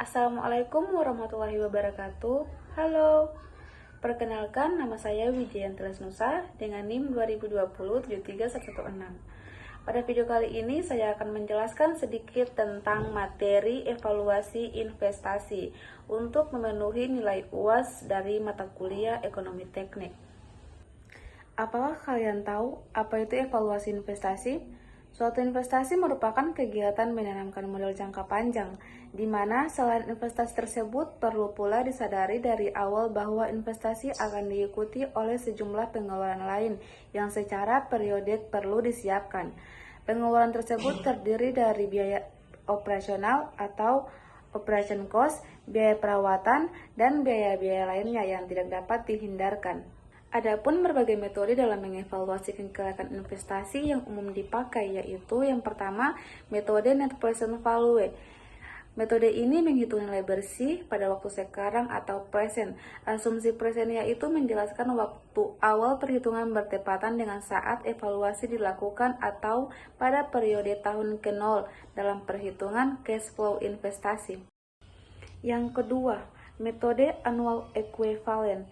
Assalamualaikum warahmatullahi wabarakatuh. Halo, perkenalkan nama saya Wijayanti Lesnusa dengan NIM 2020-73116. Pada video kali ini saya akan menjelaskan sedikit tentang materi evaluasi investasi untuk memenuhi nilai UAS dari mata kuliah Ekonomi Teknik. Apakah kalian tahu apa itu evaluasi investasi? Suatu investasi merupakan kegiatan menanamkan modal jangka panjang, di mana selain investasi tersebut perlu pula disadari dari awal bahwa investasi akan diikuti oleh sejumlah pengeluaran lain yang secara periodik perlu disiapkan. Pengeluaran tersebut terdiri dari biaya operasional atau operation cost, biaya perawatan, dan biaya-biaya lainnya yang tidak dapat dihindarkan. Adapun berbagai metode dalam mengevaluasi kelayakan investasi yang umum dipakai, yaitu yang pertama, metode net present value. Metode ini menghitung nilai bersih pada waktu sekarang atau present. Asumsi present yaitu menjelaskan waktu awal perhitungan bertepatan dengan saat evaluasi dilakukan atau pada periode tahun ke-0 dalam perhitungan cash flow investasi. Yang kedua, metode annual equivalent.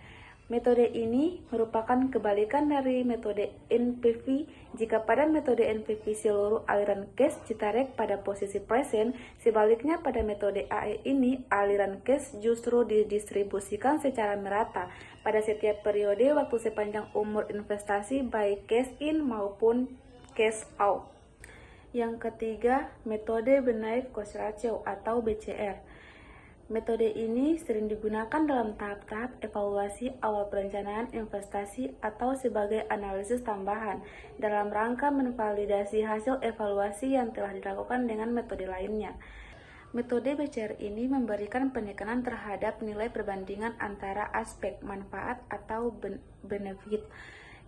Metode ini merupakan kebalikan dari metode NPV. Jika pada metode NPV seluruh aliran cash ditarik pada posisi present, sebaliknya pada metode AE ini aliran cash justru didistribusikan secara merata pada setiap periode waktu sepanjang umur investasi baik cash in maupun cash out. Yang ketiga, metode Benefit Cost Ratio atau BCR. Metode ini sering digunakan dalam tahap-tahap evaluasi awal perencanaan investasi atau sebagai analisis tambahan dalam rangka menvalidasi hasil evaluasi yang telah dilakukan dengan metode lainnya. Metode BCR ini memberikan penekanan terhadap nilai perbandingan antara aspek manfaat atau benefit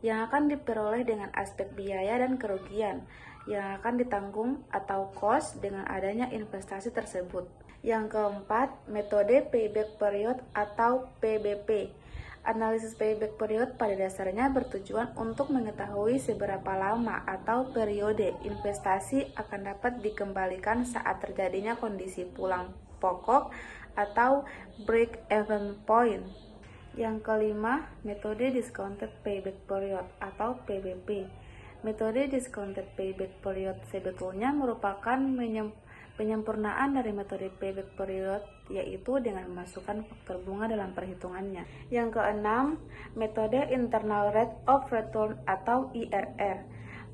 yang akan diperoleh dengan aspek biaya dan kerugian yang akan ditanggung atau cost dengan adanya investasi tersebut. Yang keempat, metode payback period atau PBP. Analisis payback period pada dasarnya bertujuan untuk mengetahui seberapa lama atau periode investasi akan dapat dikembalikan saat terjadinya kondisi pulang pokok atau break-even point. Yang kelima, metode discounted payback period atau PBP. Metode discounted payback period sebetulnya merupakan penyempurnaan dari metode payback period, yaitu dengan memasukkan faktor bunga dalam perhitungannya. Yang keenam, metode internal rate of return atau IRR.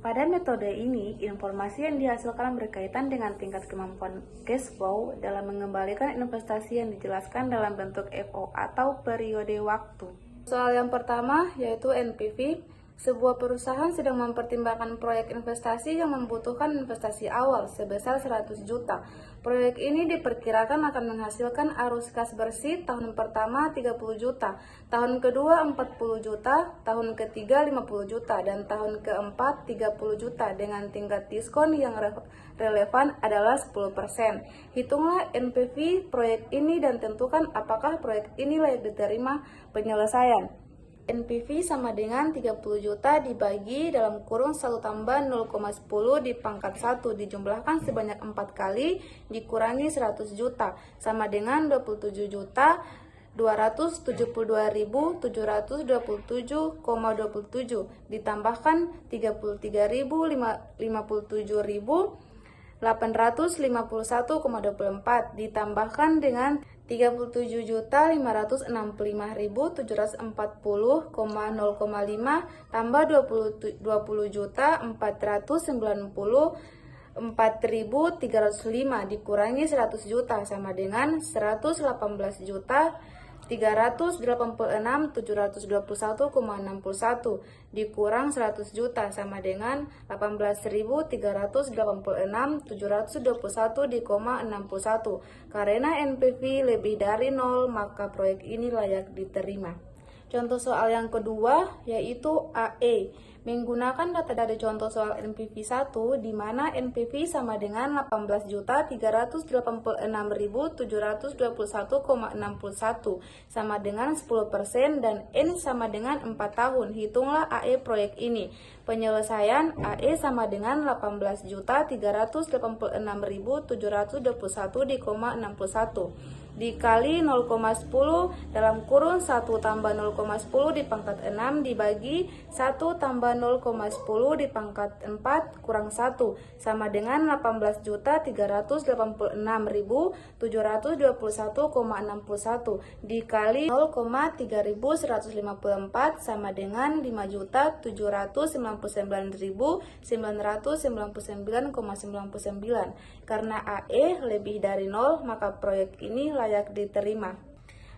Pada metode ini, informasi yang dihasilkan berkaitan dengan tingkat kemampuan cash flow dalam mengembalikan investasi yang dijelaskan dalam bentuk FO atau periode waktu. Soal yang pertama yaitu NPV. Sebuah perusahaan sedang mempertimbangkan proyek investasi yang membutuhkan investasi awal sebesar 100 juta. Proyek ini diperkirakan akan menghasilkan arus kas bersih tahun pertama 30 juta, tahun kedua 40 juta, tahun ketiga 50 juta, dan tahun keempat 30 juta dengan tingkat diskon yang relevan adalah 10%. Hitunglah NPV proyek ini dan tentukan apakah proyek ini layak diterima penyelesaian. NPV sama dengan 30 juta dibagi dalam kurung 1 tambah 0,10 di pangkat 1 dijumlahkan sebanyak 4 kali dikurangi 100 juta sama dengan 27 juta 272.727,27 ditambahkan 33.057.851,24 ditambahkan dengan 37.565.740,05 tambah 20.490.4.305 dikurangi 100 juta sama dengan 118.386.721,61 dikurang 100 juta sama dengan 18.386.721,61. Karena NPV lebih dari 0, maka proyek ini layak diterima. Contoh soal yang kedua yaitu AE. Menggunakan data dari contoh soal NPV 1, di mana NPV sama dengan 18.386.721,61 sama dengan 10% dan N sama dengan 4 tahun. Hitunglah AE proyek ini. Penyelesaian AE sama dengan 18.386.721,61 dikali 0,10 dalam kurun 1 tambah 0,10 di pangkat 6 dibagi 1 tambah 0,10 di pangkat 4 kurang 1 sama dengan 18.386.721,61 dikali 0,3154 sama dengan 5.799.999,99. Karena AE lebih dari 0, maka proyek ini layak diterima.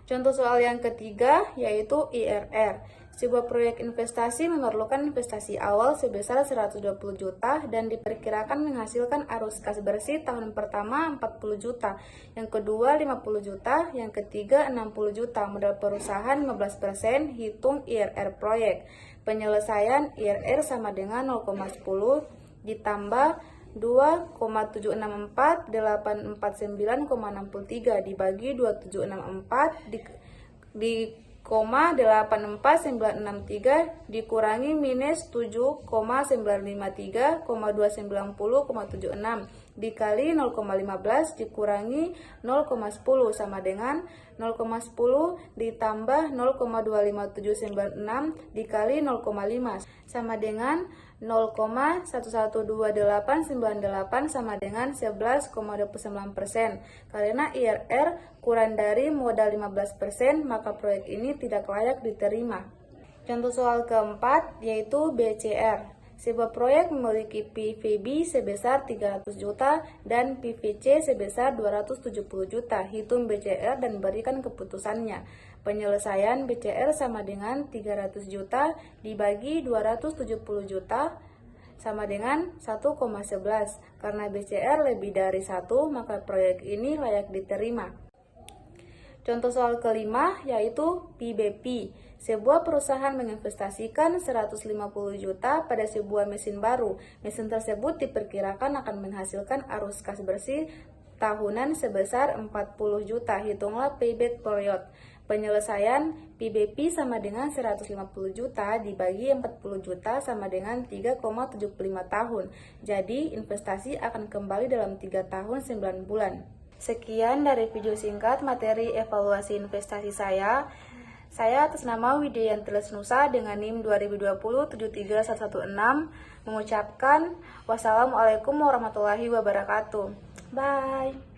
Contoh soal yang ketiga yaitu IRR. Sebuah proyek investasi memerlukan investasi awal sebesar 120 juta dan diperkirakan menghasilkan arus kas bersih tahun pertama 40 juta, yang kedua 50 juta, yang ketiga 60 juta. Modal perusahaan 15%, hitung IRR proyek. Penyelesaian IRR sama dengan 0,10 ditambah 2,764.849,63 dibagi 2.764 di 84963 dikurangi minus 7,953,290,76 dikali 0,15 dikurangi 0,10 sama dengan 0,10 ditambah 0,25796 dikali 0,5 sama dengan 0,1128898 sama dengan 11,29%. Karena IRR kurang dari modal 15%, maka proyek ini tidak layak diterima. Contoh soal keempat yaitu BCR. Sebuah proyek memiliki PVB sebesar 300 juta dan PVC sebesar 270 juta. Hitung BCR dan berikan keputusannya. Penyelesaian BCR sama dengan 300 juta dibagi 270 juta sama dengan 1,11. Karena BCR lebih dari 1, maka proyek ini layak diterima. Contoh soal kelima yaitu PBP. Sebuah perusahaan menginvestasikan 150 juta pada sebuah mesin baru. Mesin tersebut diperkirakan akan menghasilkan arus kas bersih tahunan sebesar 40 juta. Hitunglah payback period. Penyelesaian PBP sama dengan 150 juta dibagi 40 juta sama dengan 3,75 tahun. Jadi investasi akan kembali dalam 3 tahun 9 bulan. Sekian dari video singkat materi evaluasi investasi saya. Saya atas nama Widiantiles Nusa dengan NIM 2020-73116 mengucapkan wassalamualaikum warahmatullahi wabarakatuh. Bye.